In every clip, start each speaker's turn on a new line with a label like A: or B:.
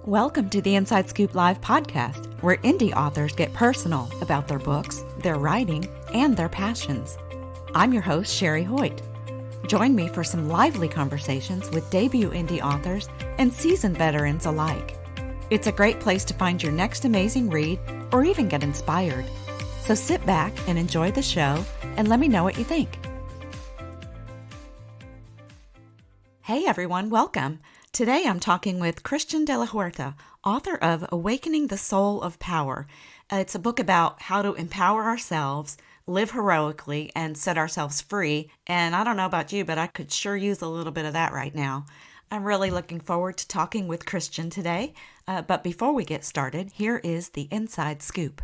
A: Welcome to the Inside Scoop Live podcast, where indie authors get personal about their books, their writing, and their passions. I'm your host, Sherry Hoyt. Join me for some lively conversations with debut indie authors and seasoned veterans alike. It's a great place to find your next amazing read or even get inspired. So sit back and enjoy the show and let me know what you think. Hey everyone, welcome. Today I'm talking with Christian de la Huerta, author of Awakening the Soul of Power. It's a book about how to empower ourselves, live heroically, and set ourselves free. And I don't know about you, but I could sure use a little bit of that right now. I'm really looking forward to talking with Christian today. But before we get started, here is the Inside Scoop.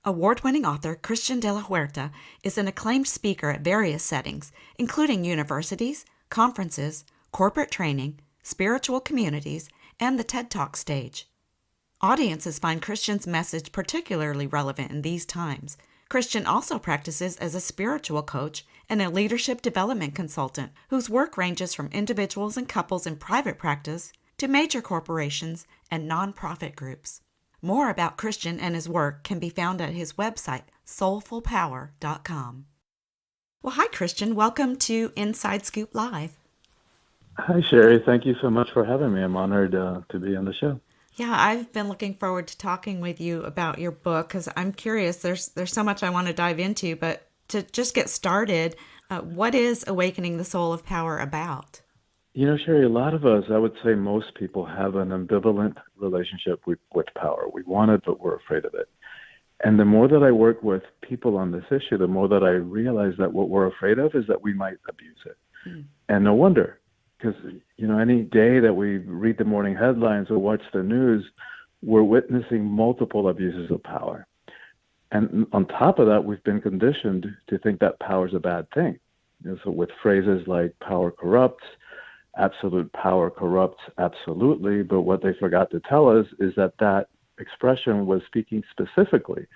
A: Award-winning author Christian de la Huerta is an acclaimed speaker at various settings, including universities, conferences, corporate training, spiritual communities, and the TED Talk stage. Audiences find Christian's message particularly relevant in these times. Christian also practices as a spiritual coach and a leadership development consultant whose work ranges from individuals and couples in private practice to major corporations and nonprofit groups. More about Christian and his work can be found at his website, soulfulpower.com. Well, hi, Christian. Welcome to Inside Scoop Live.
B: Hi, Sherry. Thank you so much for having me. I'm honored to be on the show.
A: Yeah, I've been looking forward to talking with you about your book because I'm curious. There's so much I want to dive into, but to just get started, what is Awakening the Soul of Power about?
B: You know, Sherry, a lot of us, I would say most people have an ambivalent relationship with power. We want it, but we're afraid of it. And the more that I work with people on this issue, the more that I realize that what we're afraid of is that we might abuse it. And no wonder. Because, you know, any day that we read the morning headlines or watch the news, we're witnessing multiple abuses of power. And on top of that, we've been conditioned to think that power is a bad thing. You know, so with phrases like power corrupts, absolute power corrupts absolutely, but what they forgot to tell us is that that expression was speaking specifically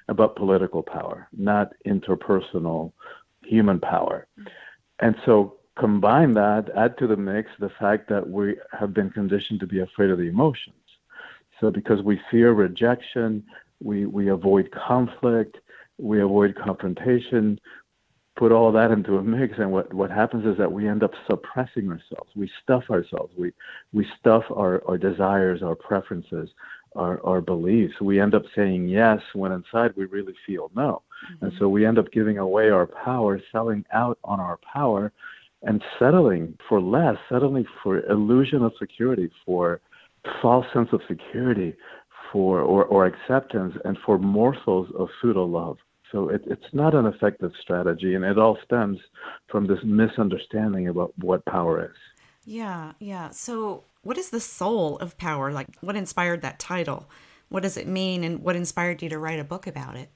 B: about political power, not interpersonal human power. And so combine that, add to the mix the fact that we have been conditioned to be afraid of the emotions. So because we fear rejection, we avoid conflict, we avoid confrontation, put all that into a mix, and what happens is that we end up suppressing ourselves. We stuff ourselves. We stuff our desires, our preferences, our beliefs. We end up saying yes when inside we really feel no. And so we end up giving away our power, selling out on our power, and settling for less, settling for illusion of security, for false sense of security, for or acceptance, and for morsels of pseudo love. So it's not an effective strategy, and it all stems from this misunderstanding about what power is.
A: Yeah. So what is the soul of power? Like, what inspired that title? What does it mean, and what inspired you to write a book about it?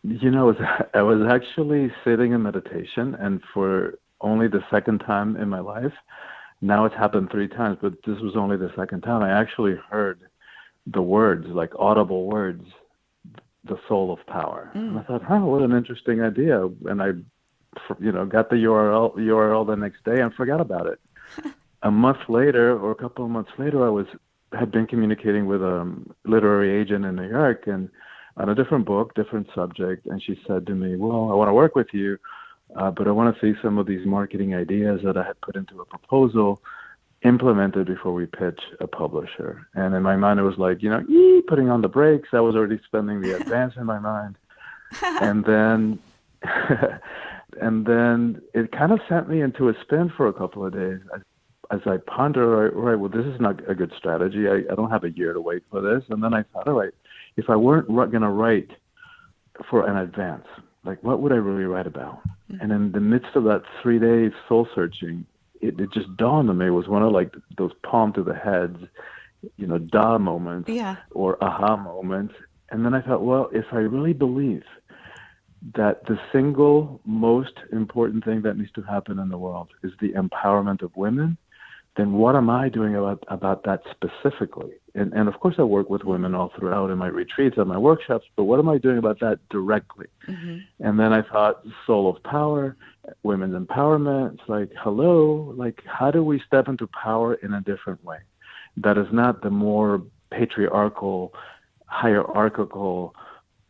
B: You know, I was actually sitting in meditation, and for only the second time in my life, now it's happened 3 times, but this was only the second time, I actually heard the words, like audible words, the soul of power. And I thought, what an interesting idea. And I, got the URL the next day and forgot about it. A month later, or a couple of months later, had been communicating with a literary agent in New York, and on a different book, different subject, and she said to me, well, I want to work with you, but I want to see some of these marketing ideas that I had put into a proposal implemented before we pitch a publisher. And in my mind, it was like, putting on the brakes. I was already spending the advance in my mind. And then it kind of sent me into a spin for a couple of days. As I ponder, well, this is not a good strategy. I don't have a year to wait for this. And then I thought, all right, if I weren't going to write for an advance, like what would I really write about? And in the midst of that 3 days soul searching, it just dawned on me. It was one of like those palm to the heads, da moments or aha moments. And then I thought, well, if I really believe that the single most important thing that needs to happen in the world is the empowerment of women, then what am I doing about that specifically? And of course, I work with women all throughout in my retreats and my workshops, but what am I doing about that directly? And then I thought, soul of power, women's empowerment. It's like, hello, like how do we step into power in a different way? that is not the more patriarchal, hierarchical,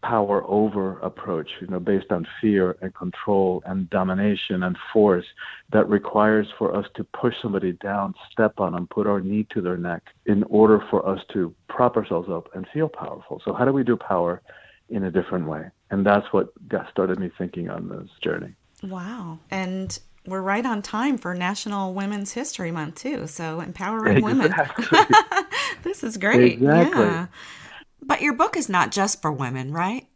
B: power over approach, based on fear and control and domination and force that requires for us to push somebody down, step on them, put our knee to their neck in order for us to prop ourselves up and feel powerful. So how do we do power in a different way? And that's what started me thinking on this journey.
A: Wow. And we're right on time for National Women's History Month, too. So empowering women. This is great.
B: Exactly.
A: Yeah. But your book is not just for women, right?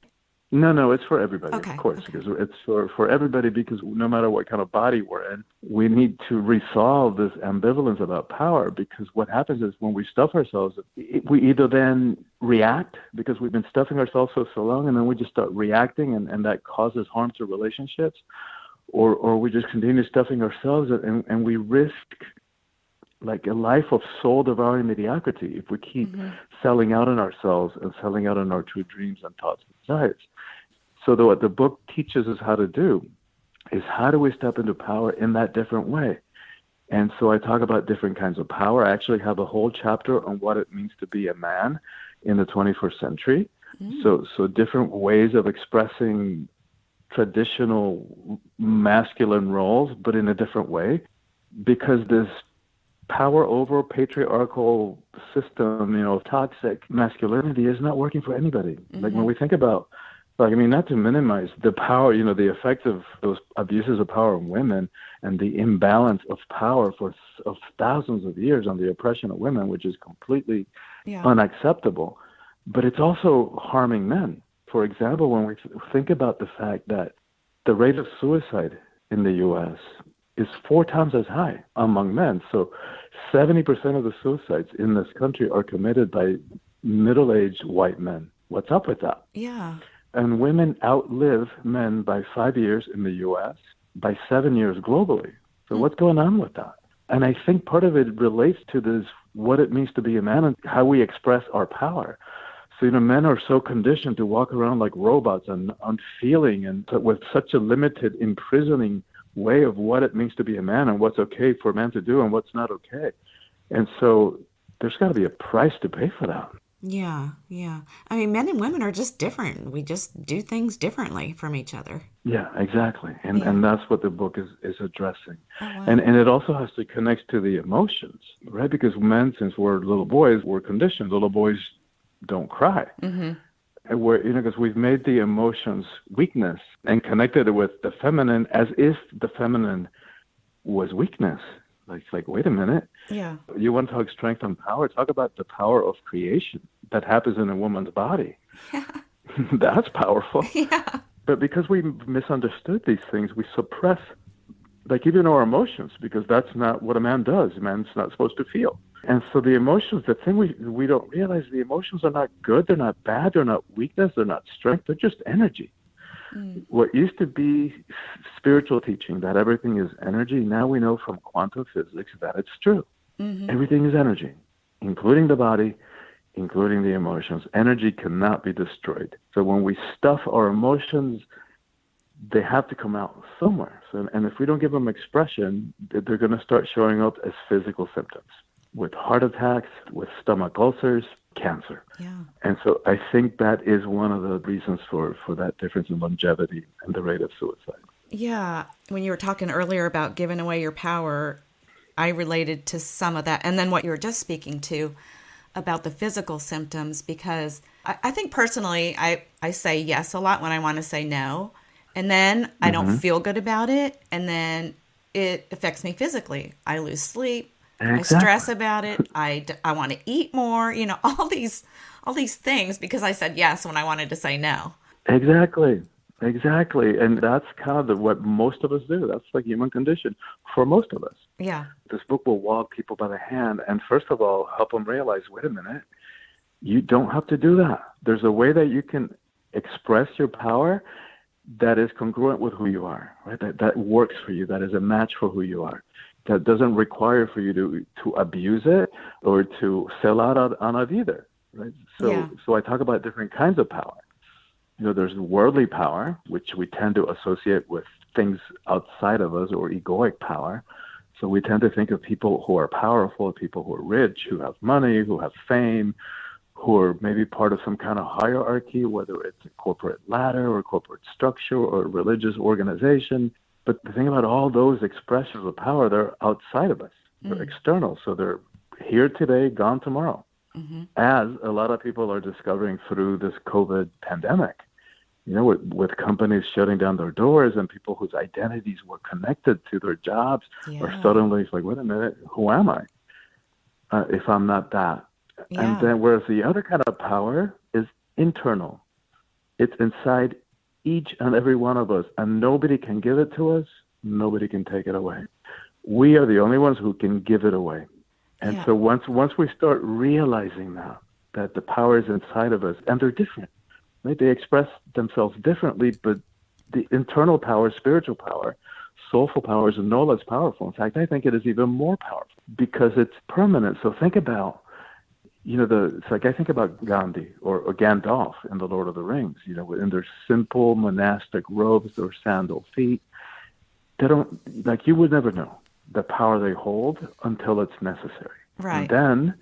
B: No, it's for everybody,
A: Okay.
B: of course,
A: Okay.
B: because it's for everybody, because no matter what kind of body we're in, we need to resolve this ambivalence about power, because what happens is when we stuff ourselves, we either then react because we've been stuffing ourselves for so long, and then we just start reacting, and that causes harm to relationships, or we just continue stuffing ourselves, and we risk like a life of soul-devouring mediocrity if we keep selling out on ourselves and selling out on our true dreams and thoughts and desires. So what the book teaches us how to do is how do we step into power in that different way? And so I talk about different kinds of power. I actually have a whole chapter on what it means to be a man in the 21st century. So different ways of expressing traditional masculine roles, but in a different way, because this power over patriarchal system, toxic masculinity is not working for anybody. Like when we think about, not to minimize the power, the effect of those abuses of power on women and the imbalance of power of thousands of years on the oppression of women, which is completely unacceptable. But it's also harming men. For example, when we think about the fact that the rate of suicide in the U.S. is 4 times as high among men. So 70% of the suicides in this country are committed by middle-aged white men. What's up with that?
A: Yeah.
B: And women outlive men by 5 years in the U.S., by 7 years globally. So what's going on with that? And I think part of it relates to this, what it means to be a man and how we express our power. So, men are so conditioned to walk around like robots and unfeeling and with such a limited, imprisoning way of what it means to be a man and what's okay for a man to do and what's not okay. And so there's got to be a price to pay for that.
A: Yeah, yeah. I mean, men and women are just different. We just do things differently from each other.
B: Yeah, exactly. And that's what the book is addressing.
A: Oh, wow.
B: And it also has to connect to the emotions, right? Because men, since we're little boys, we're conditioned. Little boys don't cry. And because we've made the emotions weakness and connected it with the feminine as if the feminine was weakness. Like, wait a minute.
A: Yeah.
B: You want to talk strength and power? Talk about the power of creation that happens in a woman's body.
A: Yeah.
B: That's powerful.
A: Yeah.
B: But because we misunderstood these things, we suppress, even our emotions, because that's not what a man does. A man's not supposed to feel. And so the emotions, the thing we don't realize, the emotions are not good, they're not bad, they're not weakness, they're not strength, they're just energy. What used to be spiritual teaching, that everything is energy, now we know from quantum physics that it's true. Everything is energy, including the body, including the emotions. Energy cannot be destroyed. So when we stuff our emotions, they have to come out somewhere. And if we don't give them expression, they're going to start showing up as physical symptoms, with heart attacks, with stomach ulcers, cancer.
A: Yeah.
B: And so I think that is one of the reasons for that difference in longevity and the rate of suicide.
A: Yeah. When you were talking earlier about giving away your power, I related to some of that. And then what you were just speaking to about the physical symptoms, because I think personally, I say yes a lot when I want to say no. And then I don't feel good about it. And then it affects me physically. I lose sleep.
B: Exactly.
A: I stress about it. I want to eat more, all these things because I said yes when I wanted to say no.
B: Exactly. And that's kind of what most of us do. That's like human condition for most of us.
A: Yeah.
B: This book will walk people by the hand and first of all, help them realize, wait a minute, you don't have to do that. There's a way that you can express your power that is congruent with who you are, right? That works for you, that is a match for who you are. That doesn't require for you to abuse it or to sell out on it either, right? So I talk about different kinds of power. There's worldly power, which we tend to associate with things outside of us, or egoic power. So we tend to think of people who are powerful, people who are rich, who have money, who have fame, who are maybe part of some kind of hierarchy, whether it's a corporate ladder or corporate structure or religious organization. But the thing about all those expressions of power, they're outside of us. They're external. So they're here today, gone tomorrow. As a lot of people are discovering through this COVID pandemic, with companies shutting down their doors and people whose identities were connected to their jobs are suddenly like, wait a minute, who am I if I'm not that?
A: Yeah.
B: And then whereas the other kind of power is internal. It's inside each and every one of us, and nobody can give it to us. Nobody can take it away. We are the only ones who can give it away. And so once we start realizing that the power is inside of us, and they're different, right? They express themselves differently, but the internal power, spiritual power, soulful power is no less powerful. In fact, I think it is even more powerful because it's permanent. So think about, it's like I think about Gandhi or Gandalf in The Lord of the Rings, in their simple monastic robes, their sandal feet. They don't, like, you would never know the power they hold until it's necessary.
A: Right.
B: And then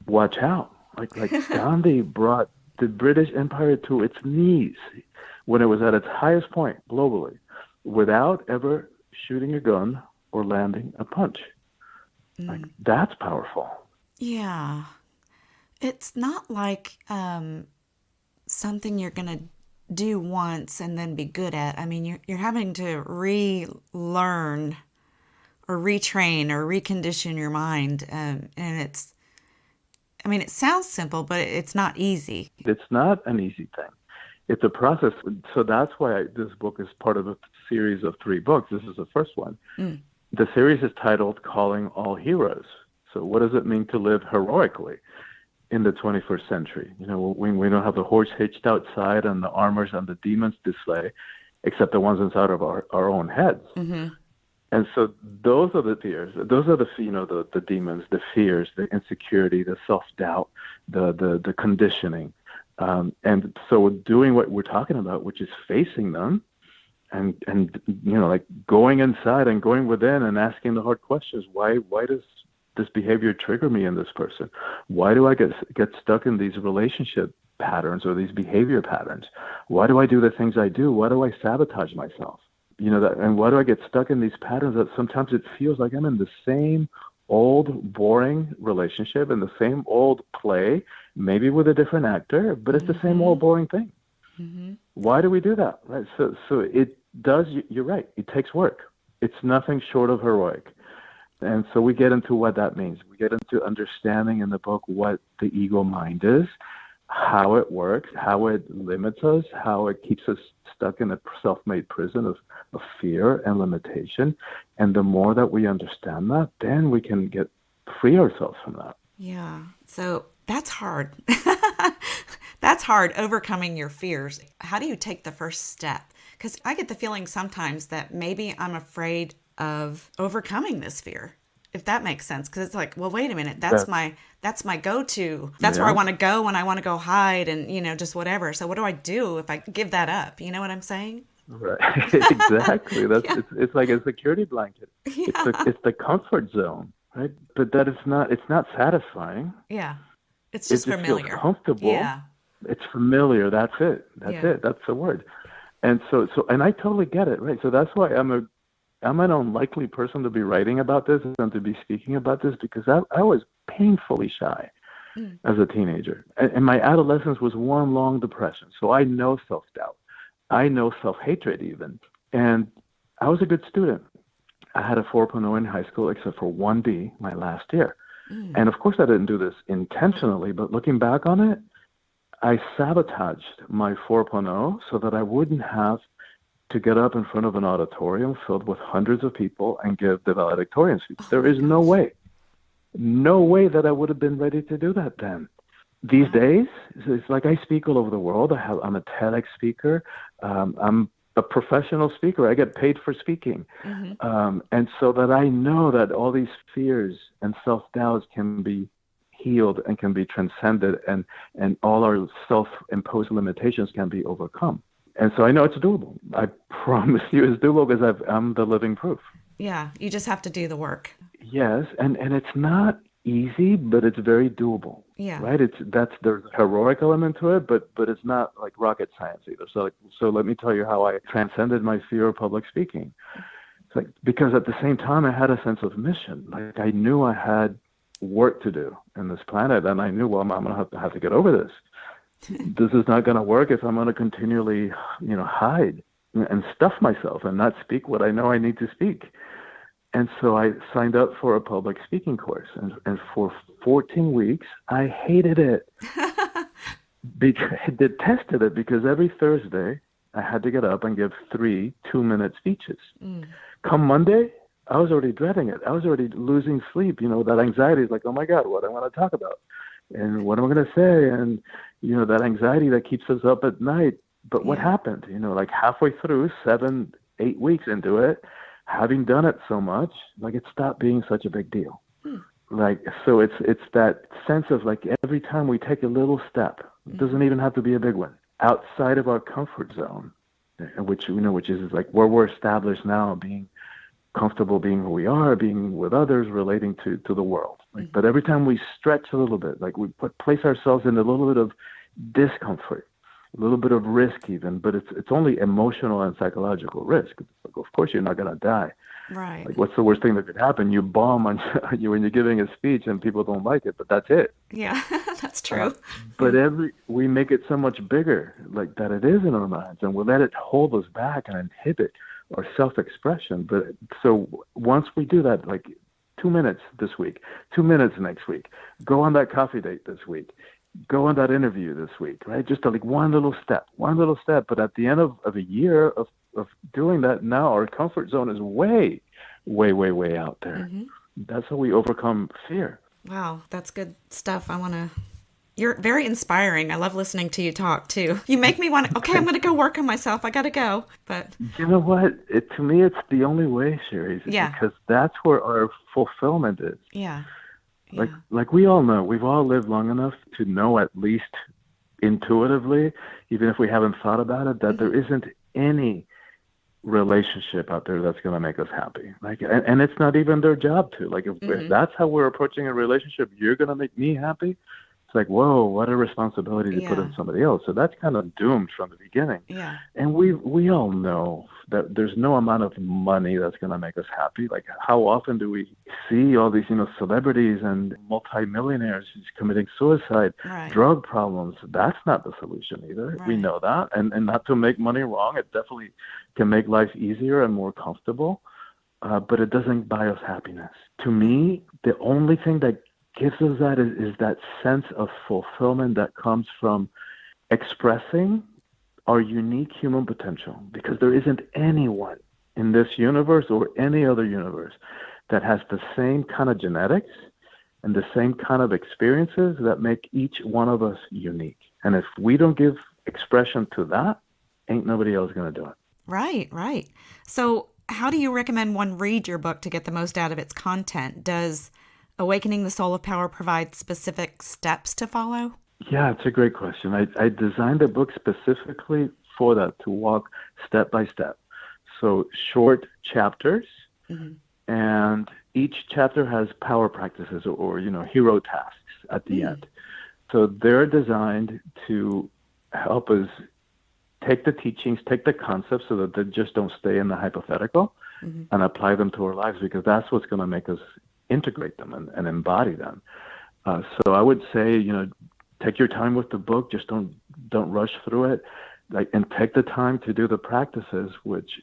B: watch out. Like Gandhi brought the British Empire to its knees when it was at its highest point globally without ever shooting a gun or landing a punch. Like, that's powerful.
A: Yeah. It's not like something you're going to do once and then be good at. I mean, you're having to relearn or retrain or recondition your mind. And it sounds simple, but it's not easy.
B: It's not an easy thing. It's a process. So that's why this book is part of a series of 3 books. This is the first one. The series is titled Calling All Heroes. So what does it mean to live heroically in the 21st century? When we don't have the horse hitched outside and the armors and the demons display, except the ones inside of our own heads. And so those are the fears. Those are the demons, the fears, the insecurity, the self-doubt, the conditioning. And so doing what we're talking about, which is facing them and like going inside and going within and asking the hard questions. Why does this behavior trigger me in this person? Why do I get stuck in these relationship patterns or these behavior patterns? Why do I do the things I do? Why do I sabotage myself? And why do I get stuck in these patterns that sometimes it feels like I'm in the same old boring relationship and the same old play, maybe with a different actor, but it's the same old boring thing. Why do we do that? Right? So it does, you're right, it takes work. It's nothing short of heroic. And so we get into what that means. We get into understanding in the book what the ego mind is, how it works, how it limits us, how it keeps us stuck in a self-made prison of fear and limitation. And the more that we understand that, then we can free ourselves from that.
A: Yeah. So that's hard. That's hard, overcoming your fears. How do you take the first step? Because I get the feeling sometimes that maybe I'm afraid of overcoming this fear, if that makes sense. Because it's like, well, wait a minute, that's my go-to. That's where I want to go when I want to go hide and, just whatever. So what do I do if I give that up? You know what I'm saying?
B: Right. Exactly. It's like a security blanket.
A: Yeah.
B: It's the comfort zone, right? But it's not satisfying.
A: Yeah. It's just familiar.
B: Feels comfortable.
A: Yeah.
B: It's familiar. That's it. That's the word. And so and I totally get it, right? So that's why I'm an unlikely person to be writing about this and to be speaking about this, because I was painfully shy as a teenager. And my adolescence was one long depression. So I know self-doubt. I know self-hatred even. And I was a good student. I had a 4.0 in high school except for 1 B my last year. And of course I didn't do this intentionally, but looking back on it, I sabotaged my 4.0 so that I wouldn't have to get up in front of an auditorium filled with hundreds of people and give the valedictorian speech. There is no way that I would have been ready to do that then. These days, it's like I speak all over the world. I'm a TedX speaker. I'm a professional speaker. I get paid for speaking. And so that I know that all these fears and self-doubts can be healed and can be transcended, and all our self-imposed limitations can be overcome. And so I know it's doable. I promise you it's doable because I'm the living proof.
A: Yeah, you just have to do the work.
B: Yes, and it's not easy, but it's very doable,
A: Yeah.
B: right? There's a heroic element to it, but it's not like rocket science either. So let me tell you how I transcended my fear of public speaking. It's like because at the same time I had a sense of mission. Like I knew I had work to do in this planet, and I knew, well, I'm gonna have to get over this. This is not gonna work if I'm gonna continually, hide and stuff myself and not speak what I know I need to speak. And so I signed up for a public speaking course, and for 14 weeks I hated it because I detested it because every Thursday I had to get up and give 3 2-minute speeches.
A: Mm.
B: Come Monday, I was already dreading it. I was already losing sleep. That anxiety is like, oh my God, what am I going to talk about? And what am I going to say? And, that anxiety that keeps us up at night. But what
A: Yeah.
B: happened? Like halfway through, 7 8 weeks into it, having done it so much, like it stopped being such a big deal.
A: Hmm.
B: Like, so it's that sense of like every time we take a little step, it doesn't even have to be a big one, outside of our comfort zone, which is like where we're established now, being comfortable being who we are, being with others, relating to the world. But every time we stretch a little bit, like we place ourselves in a little bit of discomfort, a little bit of risk even, but it's only emotional and psychological risk. Like, of course, you're not going to die.
A: Right.
B: Like, what's the worst thing that could happen? You bomb on you when you're giving a speech and people don't like it, but that's it.
A: Yeah, that's
B: Uh,
A: true.
B: but we make it so much bigger, like that it is in our minds, and we let it hold us back and inhibit our self-expression. But so once we do that, like 2 minutes this week, 2 minutes next week, go on that coffee date this week, go on that interview this week, right? Just like one little step. But at the end of a year of doing that, now our comfort zone is way, way, way, way out there.
A: Hmm.
B: That's how we overcome fear.
A: Wow, that's good stuff. You're very inspiring. I love listening to you talk too. You make me want to, okay, I'm going to go work on myself. I got to go. But
B: You know what? To me, it's the only way, Sherry,
A: yeah,
B: because that's where our fulfillment is.
A: yeah,
B: Like,
A: yeah.
B: like we all know, we've all lived long enough to know at least intuitively, even if we haven't thought about it, that
A: Hmm.
B: there isn't any relationship out there that's going to make us happy. Like, and it's not even their job to. Like, if
A: Hmm.
B: that's how we're approaching a relationship, you're going to make me happy. It's like, whoa, what a responsibility to put
A: Yeah,
B: on somebody else. So that's kind of doomed from the beginning.
A: yeah.
B: And we all know that there's no amount of money that's going to make us happy. Like, how often do we see all these, celebrities and multimillionaires committing suicide,
A: Right,
B: drug problems? That's not the solution either. We
A: right.
B: know that. And not to make money wrong, it definitely can make life easier and more comfortable, but it doesn't buy us happiness. To me, the only thing that gives us that is that sense of fulfillment that comes from expressing our unique human potential, because there isn't anyone in this universe or any other universe that has the same kind of genetics and the same kind of experiences that make each one of us unique. And if we don't give expression to that, ain't nobody else going to do it.
A: Right, right. So, how do you recommend one read your book to get the most out of its content? Does Awakening the Soul of Power provide specific steps to follow?
B: Yeah, it's a great question. I designed the book specifically for that, to walk step by step. So short chapters,
A: Hmm.
B: and each chapter has power practices or hero tasks at the
A: Mm.
B: end. So they're designed to help us take the teachings, take the concepts so that they just don't stay in the hypothetical,
A: Hmm.
B: and apply them to our lives, because that's what's going to make us integrate them and embody them. So I would say, take your time with the book. Just don't rush through it, like, and take the time to do the practices, which,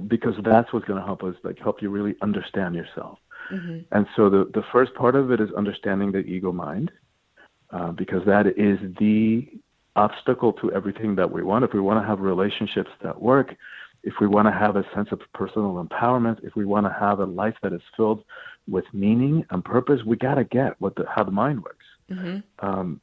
B: because that's what's going to help us, like, help you really understand yourself.
A: Hmm.
B: And so the first part of it is understanding the ego mind, because that is the obstacle to everything that we want. If we want to have relationships that work, if we want to have a sense of personal empowerment, if we want to have a life that is filled with meaning and purpose, we got to get how the mind works.
A: Hmm.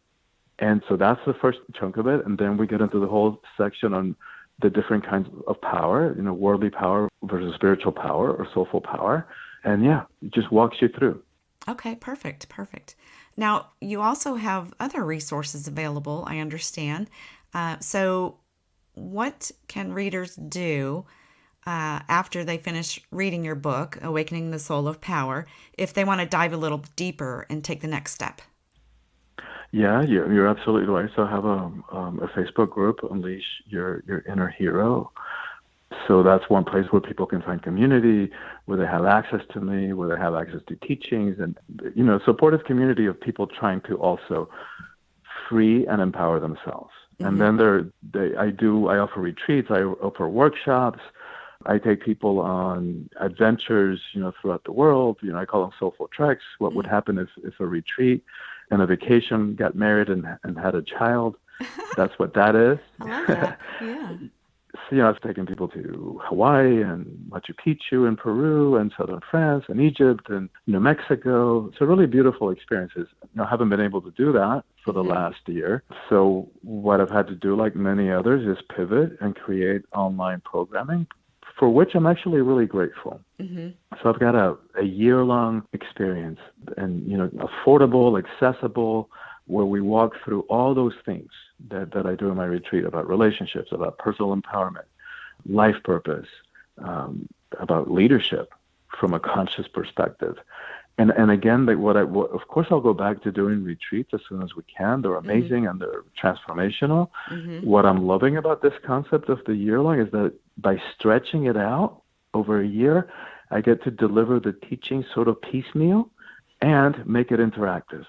B: And so that's the first chunk of it. And then we get into the whole section on the different kinds of power, worldly power versus spiritual power or soulful power. And yeah, it just walks you through.
A: Okay, perfect, perfect. Now, you also have other resources available, I understand. So, what can readers do after they finish reading your book, Awakening the Soul of Power, if they want to dive a little deeper and take the next step?
B: Yeah, you're absolutely right. So I have a Facebook group, Unleash Your Inner Hero. So that's one place where people can find community, where they have access to me, where they have access to teachings, and supportive community of people trying to also free and empower themselves. And then I offer retreats, I offer workshops, I take people on adventures, throughout the world. I call them soulful treks. What would happen if a retreat and a vacation got married and had a child? That's what that is.
A: I love that. Yeah.
B: So, I've taken people to Hawaii and Machu Picchu and Peru and southern France and Egypt and New Mexico. So really beautiful experiences. I haven't been able to do that for the last year. So what I've had to do, like many others, is pivot and create online programming, for which I'm actually really grateful. So I've got a year-long experience and, affordable, accessible, where we walk through all those things that I do in my retreat about relationships, about personal empowerment, life purpose, about leadership from a conscious perspective. And again, of course, I'll go back to doing retreats as soon as we can. They're amazing and they're transformational. What I'm loving about this concept of the year-long is that by stretching it out over a year, I get to deliver the teaching sort of piecemeal and make it interactive.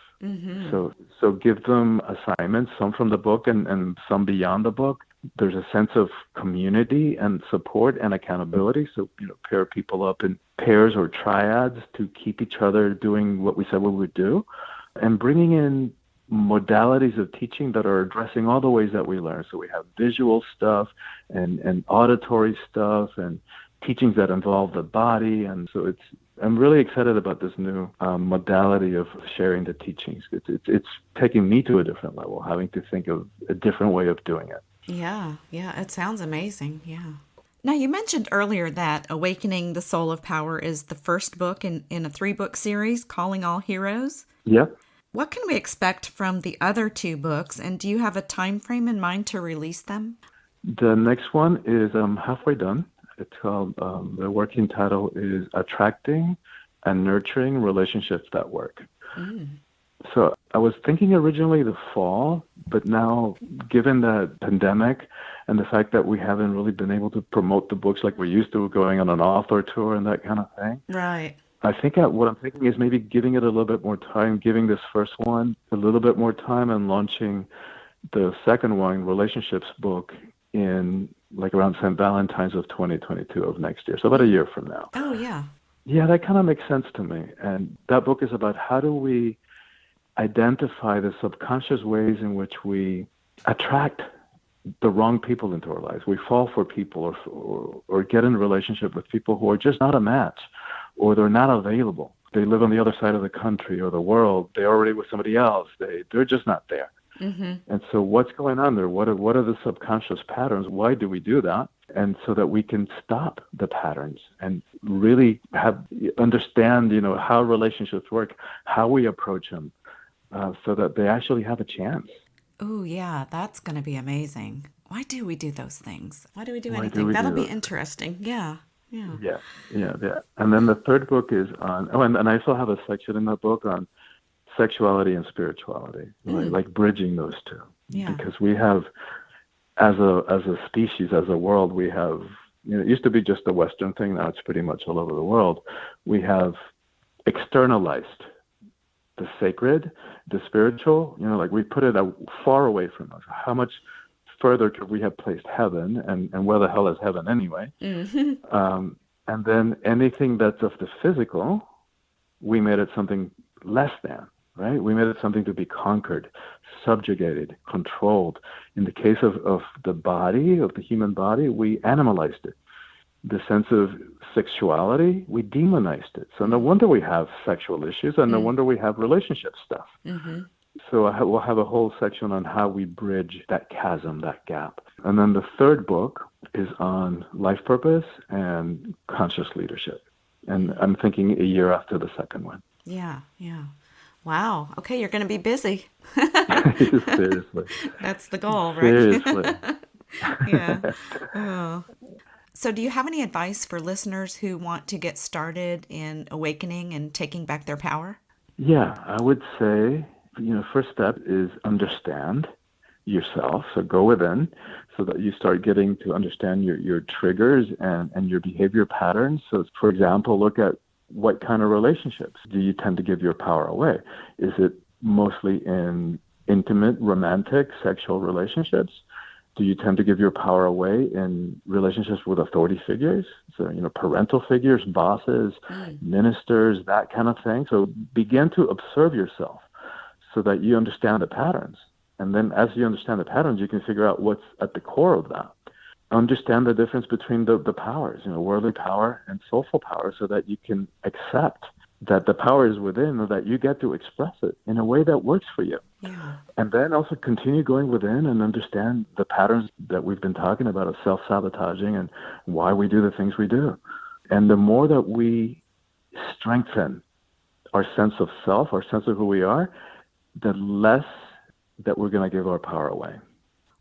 B: So give them assignments, some from the book and some beyond the book. There's a sense of community and support and accountability. So, pair people up in pairs or triads to keep each other doing what we said we would do, and bringing in modalities of teaching that are addressing all the ways that we learn. So we have visual stuff and auditory stuff and teachings that involve the body. And so I'm really excited about this new modality of sharing the teachings. It's taking me to a different level, having to think of a different way of doing it.
A: Yeah, it sounds amazing. Yeah. Now, you mentioned earlier that Awakening the Soul of Power is the first book in a 3-book series, Calling All Heroes.
B: Yep.
A: What can we expect from the other 2 books, and do you have a time frame in mind to release them?
B: The next one is halfway done. It's called, the working title is Attracting and Nurturing Relationships That Work. So I was thinking originally the fall, but now given the pandemic and the fact that we haven't really been able to promote the books like we used to, going on an author tour and that kind of thing.
A: Right.
B: I think what I'm thinking is maybe giving it a little bit more time, giving this first one a little bit more time, and launching the second one, Relationships book, in like around St. Valentine's of 2022 of next year. So about a year from now.
A: Oh, yeah.
B: Yeah, that kind of makes sense to me. And that book is about how do we identify the subconscious ways in which we attract the wrong people into our lives. We fall for people or get in a relationship with people who are just not a match, or they're not available. They live on the other side of the country or the world. They're already with somebody else. They're just not there. And so what's going on there? What are the subconscious patterns? Why do we do that? And so that we can stop the patterns and really understand, how relationships work, how we approach them, so that they actually have a chance.
A: Oh, yeah, that's going to be amazing. Why do we do those things? Why do we do anything? That'll be interesting. Yeah.
B: Yeah. And then the third book is on, and I still have a section in the book on sexuality and spirituality, like bridging those two.
A: Yeah.
B: Because we have, as a species, as a world, we have, it used to be just a Western thing. Now it's pretty much all over the world. We have externalized the sacred, the spiritual, like we put it far away from us. How much further could we have placed heaven, and where the hell is heaven anyway? And then anything that's of the physical, we made it something less than, right? We made it something to be conquered, subjugated, controlled. In the case of the body, of the human body, we animalized it. The sense of sexuality, we demonized it. So no wonder we have sexual issues, and no wonder we have relationship stuff. So we'll have a whole section on how we bridge that chasm, that gap. And then the third book is on life purpose and conscious leadership. And I'm thinking a year after the second one.
A: Yeah. Wow. Okay, you're going to be busy.
B: Seriously.
A: That's the goal, right?
B: Seriously.
A: Yeah. Oh. So, do you have any advice for listeners who want to get started in awakening and taking back their power?
B: Yeah, I would say, first step is understand yourself. So go within so that you start getting to understand your triggers and your behavior patterns. So, for example, look at what kind of relationships do you tend to give your power away? Is it mostly in intimate, romantic, sexual relationships? Do you tend to give your power away in relationships with authority figures? So, parental figures, bosses, ministers, that kind of thing. So begin to observe yourself so that you understand the patterns. And then as you understand the patterns, you can figure out what's at the core of that. Understand the difference between the powers, worldly power and soulful power, so that you can accept that the power is within and that you get to express it in a way that works for you.
A: Yeah.
B: And then also continue going within and understand the patterns that we've been talking about of self-sabotaging and why we do the things we do. And the more that we strengthen our sense of self, our sense of who we are, the less that we're going to give our power away.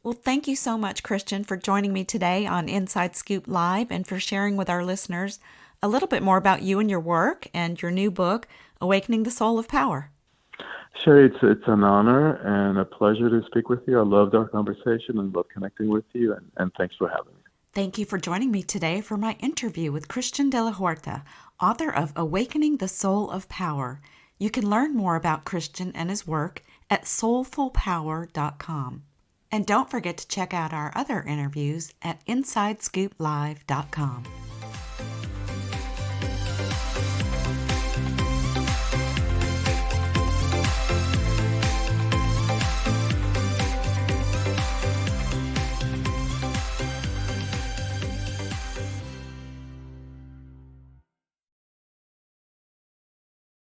A: Well, thank you so much, Christian, for joining me today on Inside Scoop Live and for sharing with our listeners a little bit more about you and your work and your new book, Awakening the Soul of Power.
B: Sure, it's an honor and a pleasure to speak with you. I loved our conversation and love connecting with you, and thanks for having me.
A: Thank you for joining me today for my interview with Christian de la Huerta, author of Awakening the Soul of Power. You can learn more about Christian and his work at soulfulpower.com. And don't forget to check out our other interviews at InsideScoopLive.com.